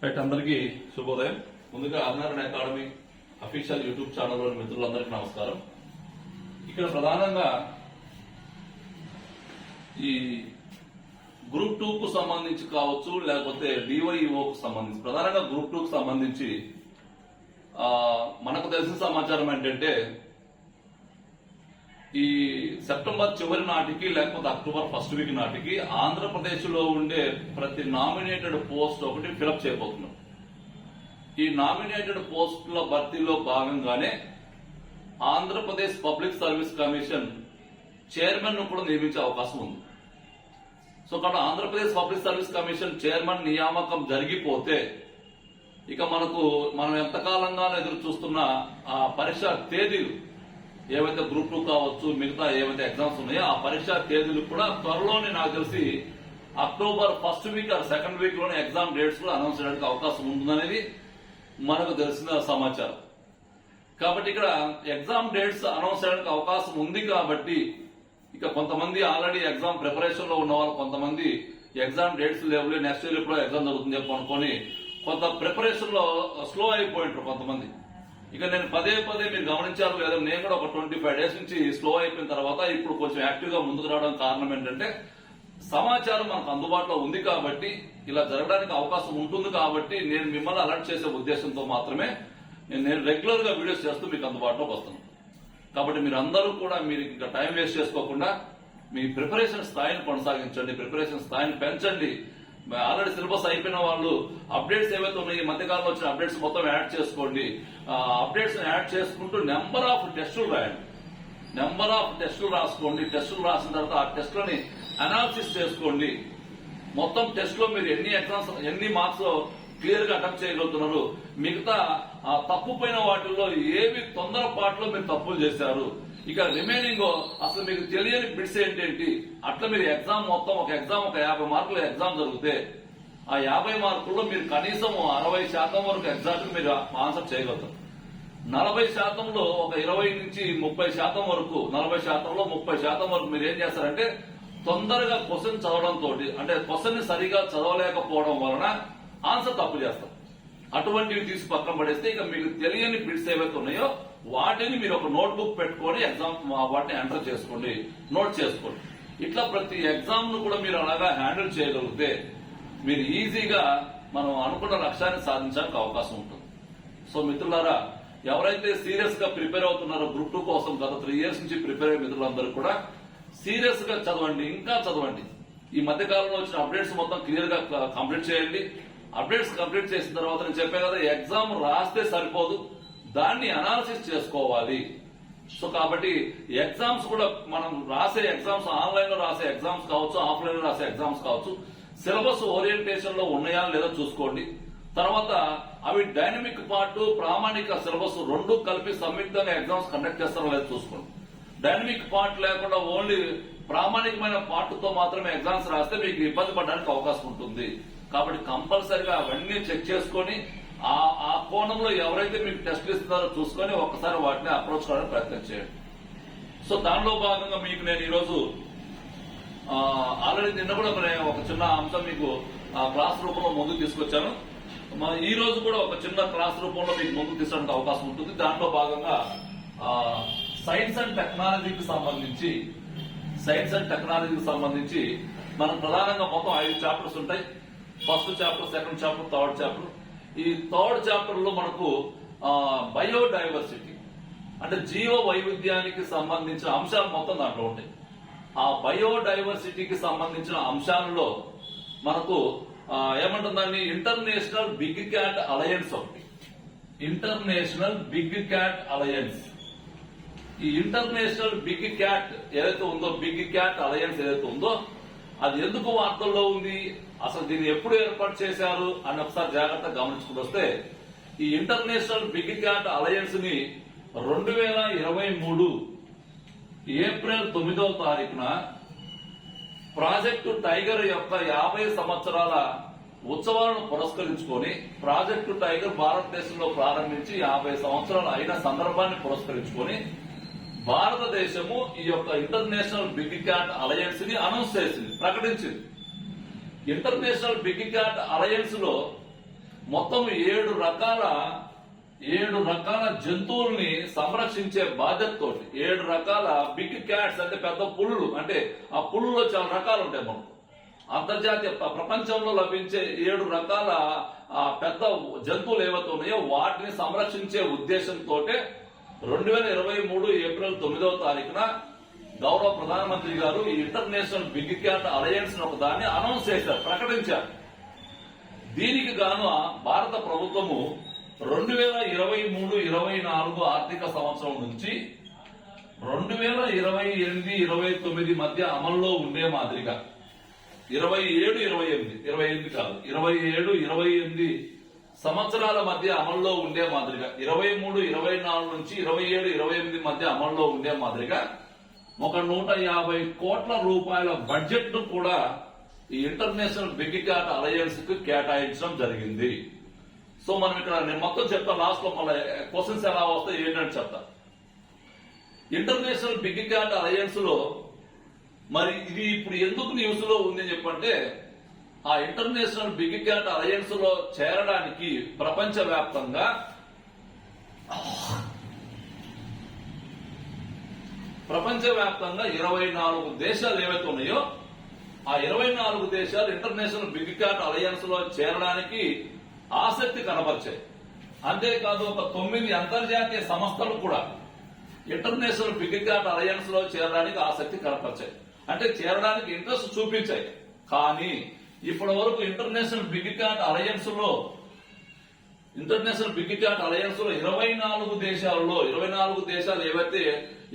Right, అందరికీ శుభోదయం. ముందుగా ఆర్నారాయణ అకాడమీ అఫీషియల్ యూట్యూబ్ ఛానల్లోని మిత్రులందరికీ నమస్కారం. ఇక్కడ ప్రధానంగా ఈ గ్రూప్ 2 కు సంబంధించి కావచ్చు, లేకపోతే డివైఓ కు సంబంధించి, ప్రధానంగా గ్రూప్ 2 కు సంబంధించి మనకు తెలిసిన సమాచారం ఏంటంటే ఈ సెప్టెంబర్ చివరి నాటికి లేకపోతే అక్టోబర్ ఫస్ట్ వీక్ నాటికి ఆంధ్రప్రదేశ్ లో ఉండే ప్రతి నామినేటెడ్ పోస్ట్ ఒకటి ఫిలప్ చేయబోతున్నాం. ఈ నామినేటెడ్ పోస్టుల భర్తీలో భాగంగానే Andhra Pradesh public service commission chairman ను కూడా నియమించే అవకాశం ఉంది. సో కాబట్టి Andhra Pradesh public service commission chairman నియామకం జరిగిపోతే ఇక మనం ఎంతకాలంగానో ఎదురు చూస్తున్న ఆ పరీక్ష తేదీలు ఏవైతే గ్రూప్ 2 కావచ్చు, మిగతా ఏవైతే ఎగ్జామ్స్ ఉన్నాయో ఆ పరీక్షా తేదీలు కూడా త్వరలోనే నాకు తెలిసి October first week or second week లోనే ఎగ్జామ్ డేట్స్ కూడా అనౌన్స్ చేయడానికి అవకాశం ఉంటుందనేది మనకు తెలిసిన సమాచారం. కాబట్టి ఇక్కడ ఎగ్జామ్ డేట్స్ అనౌన్స్ చేయడానికి అవకాశం ఉంది. కాబట్టి ఇక కొంతమంది ఆల్రెడీ ఎగ్జామ్ ప్రిపరేషన్ లో ఉన్న వాళ్ళు, కొంతమంది ఎగ్జామ్ డేట్స్ లేవు, నెక్స్ట్ ఇయర్ ఎప్పుడో ఎగ్జామ్ జరుగుతుంది చెప్పి అనుకుని కొంత ప్రిపరేషన్ లో స్లో అయిపోయింటారు కొంతమంది. ఇక నేను పదే మీరు గమనించారు లేదా, నేను కూడా ఒక 25 డేస్ నుంచి స్లో అయిపోయిన తర్వాత ఇప్పుడు కొంచెం యాక్టివ్ గా ముందుకు రావడం కారణం ఏంటంటే సమాచారం మనకు అందుబాటులో ఉంది కాబట్టి, ఇలా జరగడానికి అవకాశం ఉంటుంది కాబట్టి నేను మిమ్మల్ని అలర్ట్ చేసే ఉద్దేశంతో మాత్రమే నేను రెగ్యులర్ గా వీడియోస్ చేస్తూ మీకు అందుబాటులోకి వస్తాను. కాబట్టి మీరందరూ కూడా మీరు ఇంకా టైం వేస్ట్ చేసుకోకుండా మీ ప్రిపరేషన్ స్థాయిని కొనసాగించండి, ప్రిపరేషన్ స్థాయిని పెంచండి. ఆల్రెడీ సిలబస్ అయిపోయిన వాళ్ళు అప్డేట్స్ ఏవైతే ఉన్నాయి, ఈ మధ్యకాలంలో వచ్చిన అప్డేట్స్ మొత్తం యాడ్ చేసుకోండి. అప్డేట్స్ యాడ్ చేసుకుంటూ నెంబర్ ఆఫ్ టెస్టులు రాయండి, నెంబర్ ఆఫ్ టెస్టులు రాసుకోండి. టెస్టులు రాసిన తర్వాత ఆ టెస్టులని అనాలిసిస్ చేసుకోండి. మొత్తం టెస్ట్ లో మీరు ఎన్ని మార్క్స్ క్లియర్ గా అటెంప్ట్ చేయగలుగుతున్నారు, మిగతా తప్పుపోయిన వాటిల్లో ఏవి తొందరపాటులో మీరు తప్పులు చేశారు, ఇక రిమైనింగ్ అసలు మీకు తెలియని బిట్స్ ఏంటేంటి, అట్లా మీరు ఎగ్జామ్ మొత్తం ఒక 50 మార్కుల ఎగ్జామ్ జరిగితే ఆ 50 మార్కుల్లో మీరు కనీసం 60% వరకు ఎగ్జాక్ట్ మీరు ఆన్సర్ చేయగలుగుతారు. 40%లో ఒక 20 నుంచి 30% వరకు, 40%లో 30% వరకు మీరు ఏం చేస్తారంటే తొందరగా క్వశ్చన్ చదవడంతో, అంటే క్వశ్చన్ ని సరిగా చదవలేకపోవడం వలన ఆన్సర్ తప్పు చేస్తారు. అటువంటివి తీసి పక్కన పడేస్తే ఇక మీకు తెలియని బిట్స్ ఏవైతే ఉన్నాయో వాటిని మీరు ఒక నోట్బుక్ పెట్టుకొని ఎగ్జామ్ వాటిని ఎంటర్ చేసుకోండి, నోట్ చేసుకోండి. ఇట్లా ప్రతి ఎగ్జామ్ ను కూడా మీరు అలాగా హ్యాండిల్ చేయగలిగితే మీరు ఈజీగా మనం అనుకున్న లక్ష్యాన్ని సాధించడానికి అవకాశం ఉంటుంది. సో మిత్రులారా, ఎవరైతే సీరియస్ గా ప్రిపేర్ అవుతున్నారో గ్రూప్ 2 కోసం గత 3 ఇయర్స్ నుంచి ప్రిపేర్ అయ్యే మిత్రులందరూ కూడా సీరియస్ గా చదవండి, ఇంకా చదవండి. ఈ మధ్య కాలంలో వచ్చిన అప్డేట్స్ మొత్తం క్లియర్ గా కంప్లీట్ చేయండి. అప్డేట్స్ కంప్లీట్ చేసిన తర్వాత నేను చెప్పే కదా, ఎగ్జామ్ రాస్తే సరిపోదు, దాన్ని అనాలిసిస్ చేసుకోవాలి. సో కాబట్టి ఎగ్జామ్స్ కూడా మనం రాసే ఎగ్జామ్స్, ఆన్లైన్ లో రాసే ఎగ్జామ్స్ కావచ్చు, ఆఫ్లైన్ లో రాసే ఎగ్జామ్స్ కావచ్చు, సిలబస్ ఓరియంటేషన్ లో ఉన్నాయా లేదో చూసుకోండి. తర్వాత అవి డైనమిక్ పార్ట్, ప్రామాణిక సిలబస్ రెండు కలిపి సంయుక్తంగా ఎగ్జామ్స్ కండక్ట్ చేస్తారో లేదో చూసుకోండి. డైనమిక్ పార్ట్ లేకుండా ఓన్లీ ప్రామాణికమైన పార్ట్ తో మాత్రమే ఎగ్జామ్స్ రాస్తే మీకు ఇబ్బంది పడడానికి అవకాశం ఉంటుంది. కాబట్టి కంపల్సరిగా అవన్నీ చెక్ చేసుకుని ఆ కోణంలో ఎవరైతే మీకు టెస్ట్లు ఇస్తున్నారో చూసుకొని ఒక్కసారి వాటిని అప్రోచ్ కావడానికి ప్రయత్నం చేయండి. సో దానిలో భాగంగా మీకు నేను ఈరోజు ఆల్రెడీ నిన్న కూడా ఒక చిన్న అంశం మీకు క్లాస్ రూపంలో ముందుకు తీసుకొచ్చాను. ఈ రోజు కూడా ఒక చిన్న క్లాస్ రూపంలో మీకు ముందుకు తీసుకోవడానికి అవకాశం ఉంటుంది. దాంట్లో భాగంగా సైన్స్ అండ్ టెక్నాలజీకి సంబంధించి మనం ప్రధానంగా మొత్తం 5 చాప్టర్స్ ఉంటాయి. First chapter, second chapter, third chapter. ఈ థర్డ్ చాప్టర్ లో మనకు బయోడైవర్సిటీ అంటే జీవ వైవిధ్యానికి సంబంధించిన అంశాలు మొత్తం దాంట్లో ఉంటాయి. ఆ బయోడైవర్సిటీకి సంబంధించిన అంశాలలో మనకు ఏమంటుందండి, ఇంటర్నేషనల్ బిగ్ క్యాట్ అలయన్స్ ఒకటి. International big cat alliance. ఈ ఇంటర్నేషనల్ బిగ్ క్యాట్ ఏదైతే ఉందో, బిగ్ క్యాట్ అలయన్స్ ఏదైతే ఉందో, అది ఎందుకు వార్తల్లో ఉంది, అసలు దీన్ని ఎప్పుడు ఏర్పాటు చేశారు అని ఒకసారి జాగ్రత్తగా గమనించుకుని వస్తే, ఈ ఇంటర్నేషనల్ బిగ్ క్యాట్ అలయన్స్ ని 2023 ఏప్రిల్ 9వ తారీఖున ప్రాజెక్టు టైగర్ యొక్క 50 సంవత్సరాల ఉత్సవాలను పురస్కరించుకొని, ప్రాజెక్టు టైగర్ భారతదేశంలో ప్రారంభించి 50 సంవత్సరాలు అయిన సందర్భాన్ని పురస్కరించుకొని భారతదేశము ఈ యొక్క ఇంటర్నేషనల్ బిగ్ క్యాట్ అలయన్స్ ని అనౌన్స్ చేసింది, ప్రకటించింది. ఇంటర్నేషనల్ బిగ్ క్యాట్ అలయన్స్ లో మొత్తం 7 రకాల జంతువుల్ని సంరక్షించే బాధ్యతతో 7 రకాల బిగ్ క్యాట్స్ అంటే పెద్ద పులులు, అంటే ఆ పులుల్లో చాలా రకాలు ఉంటాయి. మనకు అంతర్జాతీయ ప్రపంచంలో లభించే 7 రకాల పెద్ద జంతువులు ఏవైతే ఉన్నాయో వాటిని సంరక్షించే ఉద్దేశంతో 2023 ఏప్రిల్ 9వ తారీఖున గౌరవ ప్రధానమంత్రి గారు ఈ ఇంటర్నేషనల్ బిగ్ క్యాట్ అలయన్స్ ఒక దాన్ని అనౌన్స్ చేశారు, ప్రకటించారు. దీనికి గాను భారత ప్రభుత్వము 2023-24 ఆర్థిక సంవత్సరం నుంచి 2028-29 మధ్య అమల్లో ఉండే మాదిరిగా 27-28 సంవత్సరాల మధ్య అమల్లో ఉండే మాదిరిగా 23-24 నుంచి 27-28 మధ్య అమల్లో ఉండే మాదిరిగా ఒక 150 కోట్ల రూపాయల బడ్జెట్ ను కూడా ఈ ఇంటర్నేషనల్ బిగ్ క్యాట్ అలయన్స్ కు కేటాయించడం జరిగింది. సో మనం ఇక్కడ నేను మొత్తం చెప్తా, లాస్ట్ లో మళ్ళీ క్వశ్చన్స్ ఎలా వస్తాయి ఏంటంటే చెప్తా. ఇంటర్నేషనల్ బిగ్ క్యాట్ అలయన్స్ లో మరి ఇది ఇప్పుడు ఎందుకు న్యూస్ లో ఉంది అని చెప్పంటే, ఆ ఇంటర్నేషనల్ బిగ్ క్యాట్ అలయన్స్ లో చేరడానికి ప్రపంచవ్యాప్తంగా 24 దేశాలు ఏవైతే ఉన్నాయో ఆ 24 దేశాలు ఇంటర్నేషనల్ బిగ్ క్యాట్ అలయన్స్ లో చేరడానికి ఆసక్తి కనబరిచాయి. అంతేకాదు ఒక 9 అంతర్జాతీయ సంస్థలు కూడా ఇంటర్నేషనల్ బిగ్ క్యాట్ అలయన్స్ లో చేరడానికి ఆసక్తి కనపరిచాయి, అంటే చేరడానికి ఇంట్రెస్ట్ చూపించాయి. కానీ ఇప్పటి వరకు ఇంటర్నేషనల్ బిగ్ క్యాట్ అలయన్స్ లో 24 దేశాలు ఏవైతే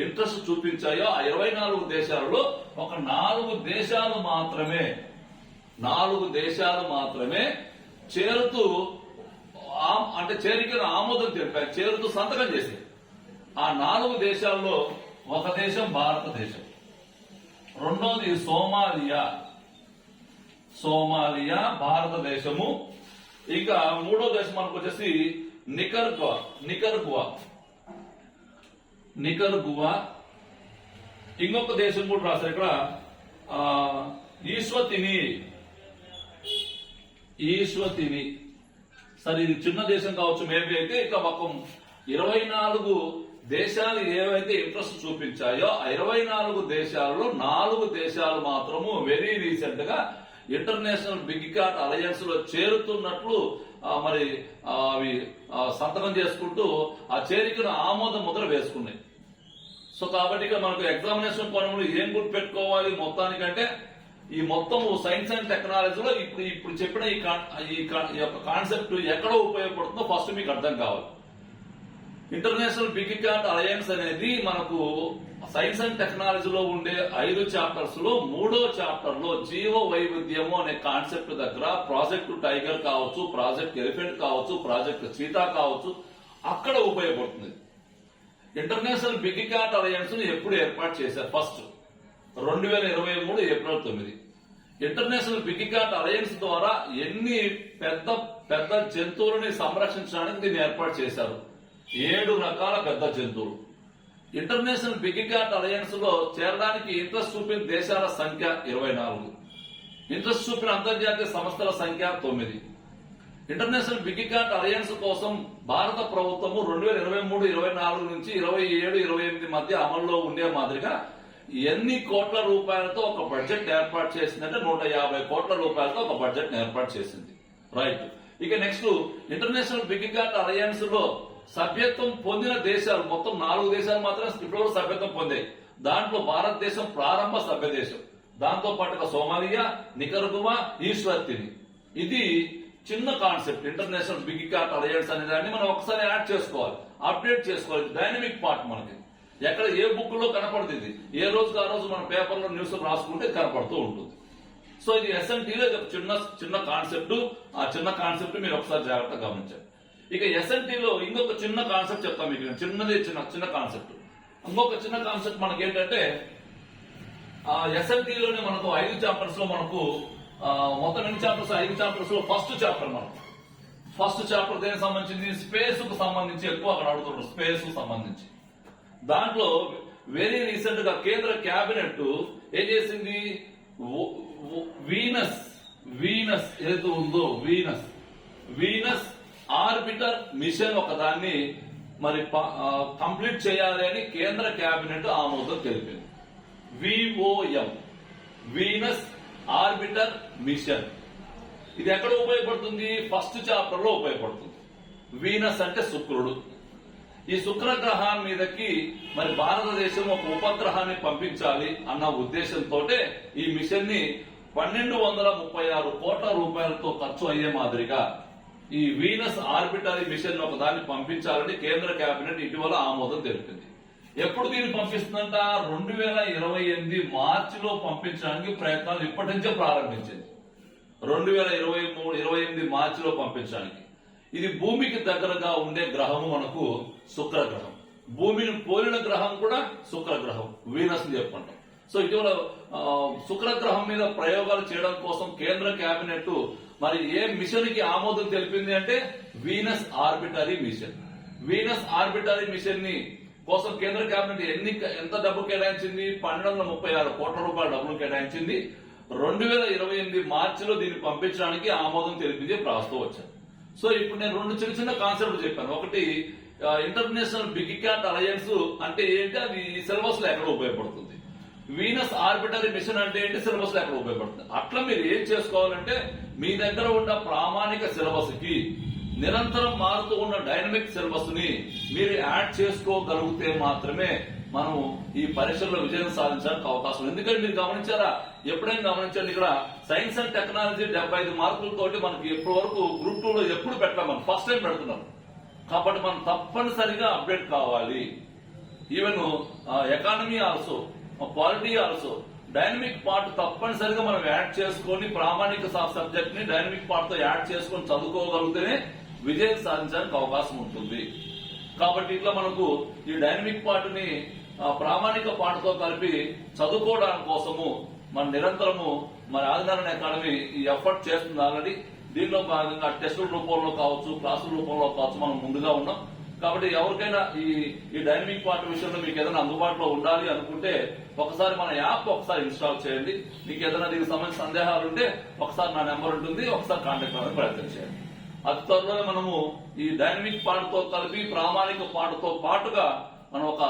ఇంట్రెస్ట్ చూపించాయో ఆ 24 దేశాలలో ఒక 4 దేశాలు మాత్రమే చేరుతూ అంటే చేరికను ఆమోదం తెలిపాయి, చేరుతూ సంతకం చేశాయి. ఆ 4 దేశాల్లో ఒక దేశం భారతదేశం, రెండోది సోమాలియా భారతదేశము, ఇంకా మూడో దేశం మనకు వచ్చేసి నికర్గువా, ఇంకొక దేశం కూడా రాశారు ఇక్కడ ఈశ్వతిని. సరే ఇది చిన్న దేశం కావచ్చు మేబీ, అయితే ఇక ఒక 24 దేశాలు ఏవైతే ఇంట్రెస్ట్ చూపించాయో ఆ 24 దేశాలలో 4 దేశాలు మాత్రము వెరీ రీసెంట్ గా ఇంటర్నేషనల్ బిగ్ క్యాట్ అలయన్స్ లో చేరుతున్నట్లు మరి అవి సంతకం చేసుకుంటూ ఆ చేరికను ఆమోద ముద్ర వేసుకున్నాయి. సో కాబట్టి ఇక మనకు ఎగ్జామినేషన్ కోణంలో ఏం గుర్తు పెట్టుకోవాలి మొత్తానికంటే, ఈ మొత్తం సైన్స్ అండ్ టెక్నాలజీలో ఇప్పుడు చెప్పిన ఈ యొక్క కాన్సెప్ట్ ఎక్కడ ఉపయోగపడుతుందో ఫస్ట్ మీకు అర్థం కావాలి. ఇంటర్నేషనల్ బిగ్ క్యాట్ అలయన్స్ అనేది మనకు సైన్స్ అండ్ టెక్నాలజీలో ఉండే 5 చాప్టర్స్ లో 3వ చాప్టర్ లో జీవ వైవిధ్యము అనే కాన్సెప్ట్ దగ్గర ప్రాజెక్ట్ టైగర్ కావచ్చు, ప్రాజెక్ట్ ఎలిఫెంట్ కావచ్చు, ప్రాజెక్ట్ చీతా కావచ్చు, అక్కడ ఉపయోగపడుతుంది. ఇంటర్నేషనల్ బిగ్ క్యాట్ అలయన్స్ ను ఎప్పుడు ఏర్పాటు చేశారు? First 2023 April 9. International big cat alliance ద్వారా ఎన్ని పెద్ద జంతువులని సంరక్షించడానికి దీన్ని ఏర్పాటు చేశారు? 7 రకాల పెద్ద జంతువులు. ఇంటర్నేషనల్ బిగ్ క్యాట్ అలయన్స్ లో చేరడానికి ఇంట్రెస్ట్ చూపిన దేశాల సంఖ్య 24, ఇంట్రెస్ట్ చూపిన అంతర్జాతీయ సంస్థల సంఖ్య 9. ఇంటర్నేషనల్ బిగ్ క్యాట్ అలయన్స్ కోసం భారత ప్రభుత్వము 2023-24 నుంచి 27-28 మధ్య అమల్లో ఉండే మాదిరిగా ఎన్ని కోట్ల రూపాయలతో ఒక బడ్జెట్ ఏర్పాటు చేసిందంటే 150 కోట్ల రూపాయలతో ఒక బడ్జెట్ ఏర్పాటు చేసింది. రైట్. ఇక next international big cat alliance లో సభ్యత్వం పొందిన దేశాలు మొత్తం 4 దేశాలు మాత్రమే ఇప్పటివరకు సభ్యత్వం పొందాయి. దాంట్లో భారతదేశం ప్రారంభ సభ్య దేశం, దాంతో పాటుగా సోమాలియా, నికర్గువా, ఈశ్వతిని. ఇది చిన్న concept. International big cat alliance అనే దాన్ని మనం ఒకసారి యాడ్ చేసుకోవాలి, అప్డేట్ చేసుకోవాలి. డైనమిక్ పార్ట్ మనకి ఎక్కడ ఏ బుక్ లో కనపడుతుంది, ఇది ఏ రోజుకి ఆ రోజు మన పేపర్ లో న్యూస్ రాసుకుంటే కనపడుతూ ఉంటుంది. సో ఇది ఎస్ఎన్టీలో చిన్న కాన్సెప్ట్. ఆ చిన్న కాన్సెప్ట్ మీరు ఒకసారి జాగ్రత్తగా గమనించండి. ఇక ఎస్ఎన్టీలో ఇంకొక చిన్న కాన్సెప్ట్ చెప్తాం మీకు, చిన్న కాన్సెప్ట్. ఇంకొక చిన్న కాన్సెప్ట్ మనకి ఏంటంటే, ఎస్ఎన్టీలోనే మనకు 5 చాప్టర్స్ లో మనకు మొత్తం ఎన్ని చాప్టర్స్? 5 చాప్టర్స్ లో ఫస్ట్ చాప్టర్ దేనికి సంబంధించింది? స్పేస్ కు సంబంధించి ఎక్కువ అక్కడ అడుగుతున్నారు, స్పేస్ కు సంబంధించి. దాంట్లో వెరీ రీసెంట్ గా కేంద్ర కేబినెట్ ఏం చేసింది? వీనస్ ఏదైతే ఉందో వీనస్ ఆర్బిటర్ మిషన్ ఒకదాన్ని మరి కంప్లీట్ చేయాలి అని కేంద్ర కేబినెట్ ఆమోదం తెలిపింది. విఓఎం వీనస్ ఆర్బిటర్ మిషన్ ఇది ఎక్కడ ఉపయోగపడుతుంది? ఫస్ట్ చాప్టర్ లో ఉపయోగపడుతుంది. వీనస్ అంటే శుక్రుడు. ఈ శుక్ర గ్రహం మీదకి మరి భారతదేశం ఒక ఉపగ్రహాన్ని పంపించాలి అన్న ఉద్దేశంతో ఈ మిషన్ ని 1236 కోట్ల రూపాయలతో ఖర్చు అయ్యే మాదిరిగా ఈ వీనస్ ఆర్బిటరీ మిషన్ ఒకదాన్ని పంపించాలని కేంద్ర కేబినెట్ ఇటీవల ఆమోదం తెలిపింది. ఎప్పుడు దీన్ని పంపిస్తుందంట? 2028 మార్చిలో పంపించడానికి ప్రయత్నాలు ఇప్పటి నుంచే ప్రారంభించింది. 2028 మార్చిలో పంపించడానికి. ఇది భూమికి దగ్గరగా ఉండే గ్రహము మనకు శుక్ర గ్రహం. భూమిని పోలిన గ్రహం కూడా శుక్ర గ్రహం, వీనస్ అని చెప్పుకుంటాం. సో ఇటీవల శుక్రగ్రహం మీద ప్రయోగాలు చేయడం కోసం కేంద్ర కేబినెట్ మరి ఏ మిషన్ కి ఆమోదం తెలిపింది అంటే Venus orbiter mission. Venus orbiter mission ని కోసం కేంద్ర కేబినెట్ ఎంత డబ్బు కేటాయించింది? 1236 కోట్ల రూపాయల డబ్బులు కేటాయించింది. 2028 మార్చిలో దీన్ని పంపించడానికి ఆమోదం తెలిపింది ప్రస్తుతం వచ్చారు. సో ఇప్పుడు నేను రెండు చిన్న చిన్న కాన్సెప్ట్లు చెప్పాను. ఒకటి ఇంటర్నేషనల్ బిగ్ క్యాట్ అలయన్స్ అంటే ఏంటి, అది సిలబస్ లో ఎక్కడ ఉపయోగపడుతుంది. వీనస్ ఆర్బిటరీ మిషన్ అంటే ఏంటి, సిలబస్ లో ఎక్కడ ఉపయోగపడుతుంది. అట్లా మీరు ఏం చేసుకోవాలంటే మీ దగ్గర ఉన్న ప్రామాణిక సిలబస్ కి నిరంతరం మారుతూ ఉన్న డైనమిక్ సిలబస్ ని మీరు యాడ్ చేసుకోగలిగితే మాత్రమే మనం ఈ పరీక్షల్లో విజయం సాధించడానికి అవకాశం. ఎందుకంటే మీరు గమనించారా, ఎప్పుడైనా గమనించండి, ఇక్కడ సైన్స్ అండ్ టెక్నాలజీ 75 మార్కులతోటి మనకి ఇప్పటి వరకు గ్రూప్ 2 లో ఎప్పుడు పెట్టాం, మనం ఫస్ట్ టైం పెడుతున్నాం. కాబట్టి మనం తప్పనిసరిగా అప్డేట్ కావాలి. Even economy also, polity also, dynamic part తప్పనిసరిగా మనం యాడ్ చేసుకొని ప్రామాణిక సబ్జెక్ట్ ని డైనమిక్ పార్ట్ తో యాడ్ చేసుకొని చదువుకోగలిగితేనే విజయం సాధించడానికి అవకాశం ఉంటుంది. కాబట్టి ఇట్లా మనకు ఈ డైనమిక్ పార్ట్ ని ప్రామాణిక పార్ట్ తో కలిపి చదువుకోవడానికి కోసము మన నిరంతరము మన ఆదినారాయణ అకాడమీ ఈ ఎఫర్ట్ చేస్తుంది ఆల్రెడీ. దీనిలో భాగంగా టెస్టుల రూపంలో కావచ్చు, క్లాసుల రూపంలో కావచ్చు, మనం ముందుగా ఉన్నాం. కాబట్టి ఎవరికైనా ఈ డైనమిక్ పార్ట్ విషయంలో మీకు ఏదైనా అందుబాటులో ఉండాలి అనుకుంటే ఒకసారి మన యాప్ ఒకసారి ఇన్స్టాల్ చేయండి. మీకు ఏదైనా దీనికి సంబంధించిన సందేహాలు ఉంటే ఒకసారి నా నెంబర్ ఉంటుంది, ఒకసారి కాంటాక్ట్ అవ్వడానికి ప్రయత్నం చేయండి. అతి త్వరలోనే మనము ఈ డైనమిక్ పార్ట్ తో కలిపి ప్రామాణిక పార్ట్ తో పాటుగా మనం ఒక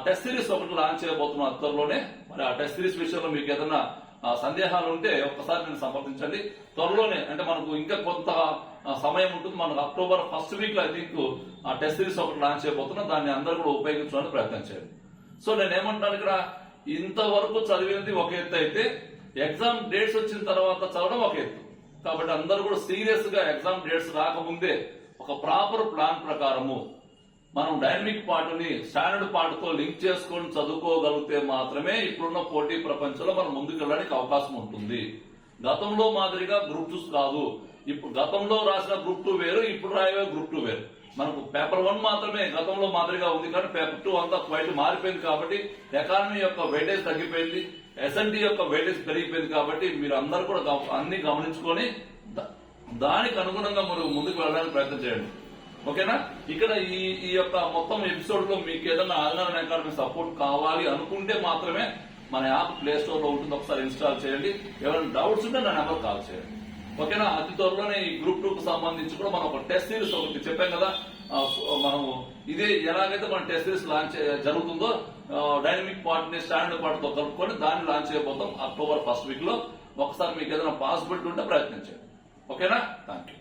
టెస్ట్ సిరీస్ ఒకటి లాంచ్ చేయబోతున్నాం అతి త్వరలోనే. మరి ఆ టెస్ట్ సిరీస్ విషయంలో మీకు ఏదైనా సందేహాలు ఉంటే ఒకసారి నేను సంప్రదించండి. త్వరలోనే అంటే మనకు ఇంకా కొంత సమయం ఉంటుంది. మనకు అక్టోబర్ ఫస్ట్ వీక్ లో ఐ థింక్ ఆ టెస్ట్ సిరీస్ ఒకటి లాంచ్ చేయబోతున్నాం. దాన్ని అందరూ కూడా ఉపయోగించడానికి ప్రయత్నం చేయండి. సో నేనేమంటాను, ఇక్కడ ఇంతవరకు చదివినది ఒక ఎత్తు అయితే ఎగ్జామ్ డేట్స్ వచ్చిన తర్వాత చదవడం ఒక ఎత్తు. కాబట్టి అందరూ కూడా సీరియస్ గా ఎగ్జామ్ డేట్స్ రాకముందే ఒక ప్రాపర్ ప్లాన్ ప్రకారము మనం డైనమిక్ పార్ట్ ని స్టాండర్డ్ పార్ట్ తో లింక్ చేసుకొని చదువుకోగలిగితే మాత్రమే ఇప్పుడున్న పోటీ ప్రపంచంలో మనం ముందుకు వెళ్ళడానికి అవకాశం ఉంటుంది. గతంలో మాదిరిగా గ్రూప్ 2 కాదు. ఇప్పుడు గతంలో రాసిన గ్రూప్ 2 వేరు, ఇప్పుడు రాయవే గ్రూప్ 2 వేరు. మనకు పేపర్ 1 మాత్రమే గతంలో మాదిరిగా ఉంది, కానీ పేపర్ 2 అంతా క్వైట్ మారిపోయింది. కాబట్టి ఎకానమీ యొక్క వెయిటేజ్ తగ్గిపోయింది, ఎస్ఎన్టీ యొక్క వెయిటేజ్ పెరిగిపోయింది. కాబట్టి మీరు అందరూ కూడా అన్ని గమనించుకొని దానికి అనుగుణంగా మీరు ముందుకు వెళ్ళడానికి ప్రయత్నం చేయండి. ఓకేనా? ఇక్కడ ఈ యొక్క మొత్తం ఎపిసోడ్ లో మీకు ఏదైనా ఆదినారాయణ అకాడమీ సపోర్ట్ కావాలి అనుకుంటే మాత్రమే మన యాప్ ప్లే స్టోర్ లో ఉంటుంది, ఒకసారి ఇన్స్టాల్ చేయండి. ఎవరైనా డౌట్స్ ఉంటే నా నెంబర్ కాల్ చేయండి. ఓకేనా? అతి త్వరలోనే ఈ గ్రూప్ 2 కు సంబంధించి కూడా మనం ఒక టెస్ట్ సిరీస్ ఒకటి చెప్పాం కదా, మనము ఇదే ఎలాగైతే మన టెస్ట్ సిరీస్ లాంచ్ జరుగుతుందో డైనమిక్ పార్ట్ ని స్టాండర్డ్ పార్ట్ తో కలుపుకొని దాన్ని లాంచ్ చేయబోతాం అక్టోబర్ ఫస్ట్ వీక్ లో. ఒకసారి మీకు ఏదైనా పాసిబిలిటీ ఉంటే ప్రయత్నించండి. ఓకేనా? Thank you.